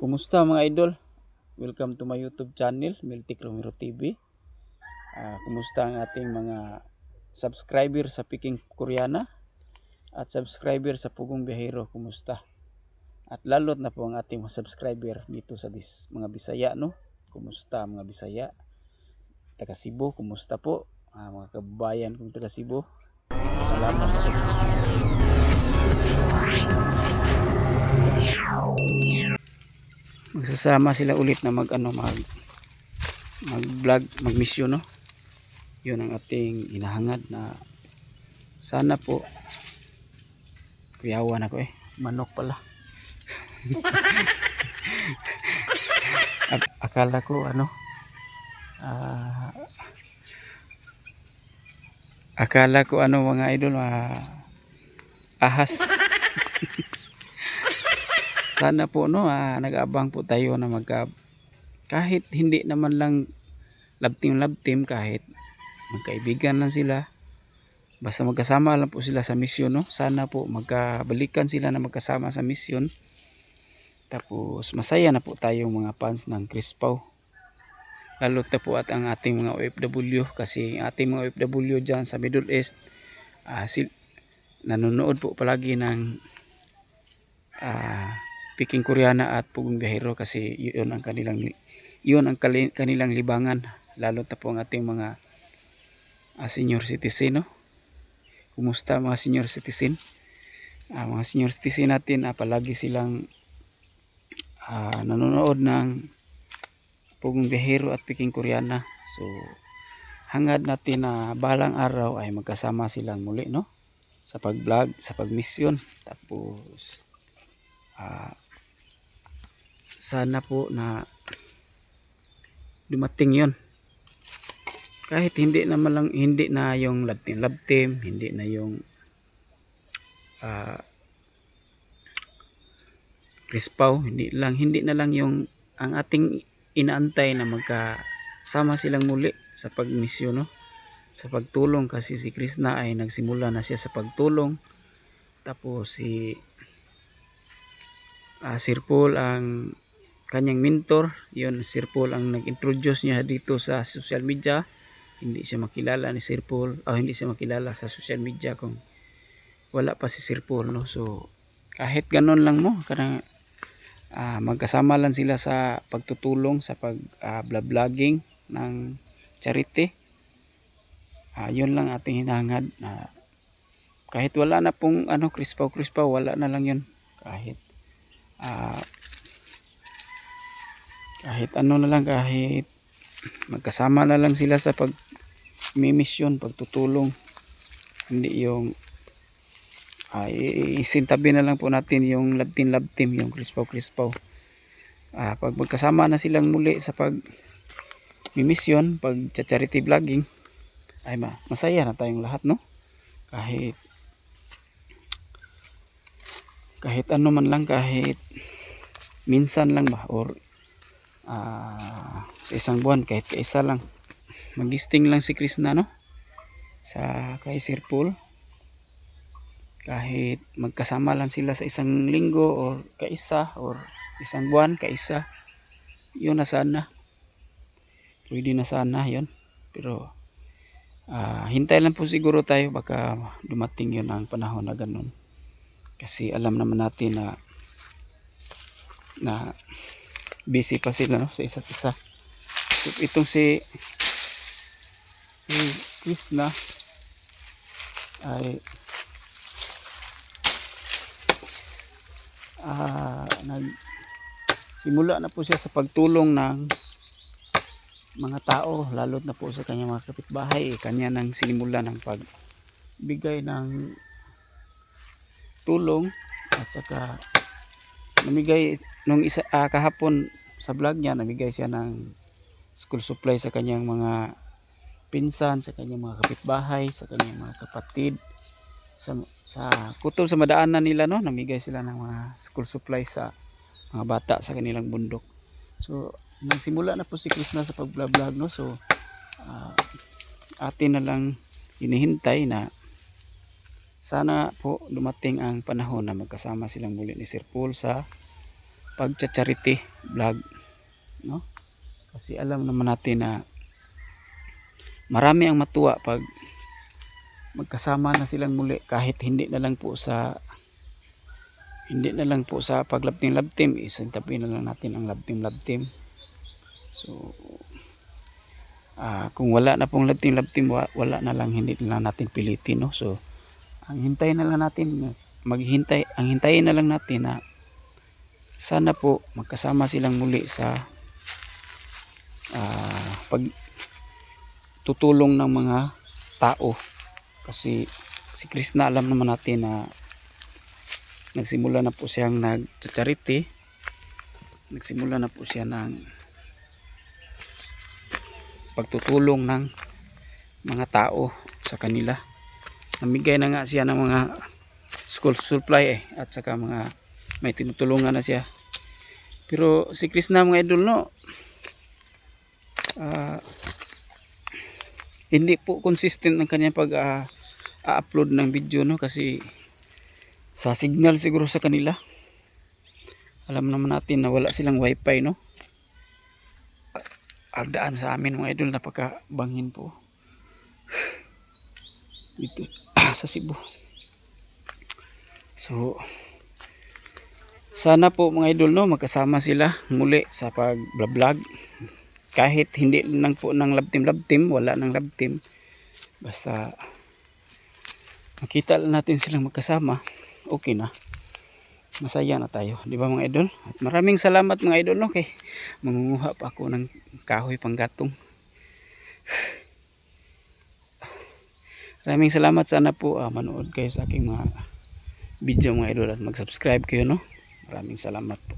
Kumusta mga idol? Welcome to my YouTube channel, Miltic Romero TV. Kumusta ang ating mga subscriber sa Peking Koreana at subscriber sa Pugong Biyahero? Kumusta? At lalot na po ang ating mga subscriber dito sa mga Bisaya, no? Kumusta mga Bisaya? Taga Cebu, kumusta po? Mga kababayan kong taga Cebu. Salamat sa magsasama sila ulit na mag-vlog, mag-mission, no? Yun ang ating hinahangad na sana po. Kuyawan ako manok pala. Akala ko mga idol, ahas. Sana po nag-aabang po tayo na kahit hindi naman lang love team, kahit magkaibigan lang sila, basta magkasama lang po sila sa mission, no? Sana po magkabalikan sila na magkasama sa mission. Tapos masaya na po tayong mga fans ng Chris Pau. Lalo na po at ang ating mga OFW, kasi ating mga OFW dyan sa Middle East, nanonood po palagi ng Peking Koreana at Pugong Biyahero, kasi yun ang kanilang libangan. Lalo na po ang ating mga senior citizen, no? Kumusta mga senior citizen? Mga senior citizen natin, palagi silang nanonood ng Pugong Biyahero at Peking Koreana. So hangad natin na balang araw ay magkasama silang muli, no? Sa pag-vlog, sa pag-mission. Tapos sana po na dumating yon, kahit hindi na yung love team, hindi na yung Chris Pau, hindi na lang yung ang ating inaantay na magkasama silang muli sa pagmisyon, no? Sa pagtulong, kasi si Krishna ay nagsimula na siya sa pagtulong. Tapos si Sir Paul ang kanyang mentor. Yun, Sir Paul ang nag-introduce niya dito sa social media. Hindi siya makilala ni Sir Paul, hindi siya makilala sa social media kung wala pa si Sir Paul, no? So kahit ganon lang mo, magkasama lang sila sa pagtutulong sa pag-vlogging ng charity. Yun lang ating hinahangad, kahit wala na pong Chris Pau, wala na lang yun. Kahit kahit magkasama na lang sila sa pag-mission, pagtutulong. Hindi yung isintabi na lang po natin yung love team, yung Chris Pau. Pag magkasama na silang muli sa pag-mission, pag-charity vlogging, ay masaya na tayong lahat, no? Kahit ano man lang, kahit minsan lang ba, or sa isang buwan, kahit kaisa lang, mag-sting lang si Krishna, no? Kay Sir Paul, kahit magkasama lang sila sa isang linggo or kaisa, or isang buwan kaisa, yun na sana, pwede na sana yun. Pero hintay lang po siguro tayo, baka dumating yun ang panahon na ganun, kasi alam naman natin na busy pa sila, no, sa isa't isa. So, itong si Krishna ay simula na po siya sa pagtulong ng mga tao, lalo na po sa kanyang mga kapitbahay. Kanya nang sinimula ng pagbigay ng tulong, at saka namigay nung kahapon sa vlog niya, namigay siya ng school supply sa kanyang mga pinsan, sa kanyang mga kapitbahay, sa kanyang mga kapatid, sa kutob sa madaanan nila, no? Namigay sila ng mga school supply sa mga bata sa kanilang bundok. So nagsimula na po si Krishna sa pag-vlog, no? So atin na lang hinihintay na sana po dumating ang panahon na magkasama silang muli ni Sir Paul sa pagcha-charity vlog, no? Kasi alam naman natin na marami ang matuwa pag magkasama na silang muli, kahit hindi na lang po sa paglabting-labtim, isang tabi na lang natin ang labtim-labtim. So kung wala na pong labting-labtim, wala na lang, hindi na lang natin pilitin, no? So ang hintayin na lang natin, hintayin na lang natin na sana po magkasama silang muli sa pagtutulong ng mga tao. Kasi si Krishna, alam naman natin na nagsimula na po siyang nag-charity, nagsimula na po siya ng pagtutulong ng mga tao sa kanila. Namigay na nga siya ng mga school supply at saka mga may tinutulungan na siya. Pero si Krishna, mga idol, no, hindi po consistent ang kanyang pag-upload ng video, no, kasi sa signal siguro sa kanila. Alam naman natin na wala silang wifi, no. Agdaan sa amin, mga idol, napakabangin po dito sa Cebu. So sana po, mga idol, no, magkasama sila muli sa pag-vlog, kahit hindi lang po ng labtim-labtim, wala ng labtim, basta makita lang natin silang magkasama, okay na, masaya na tayo, di ba, mga idol? At maraming salamat, mga idol, no, kay mangunguha pa ako ng kahoy panggatong. Maraming salamat. Sana po manood kayo sa aking mga video, mga idol, at mag-subscribe kayo, no. Maraming salamat po.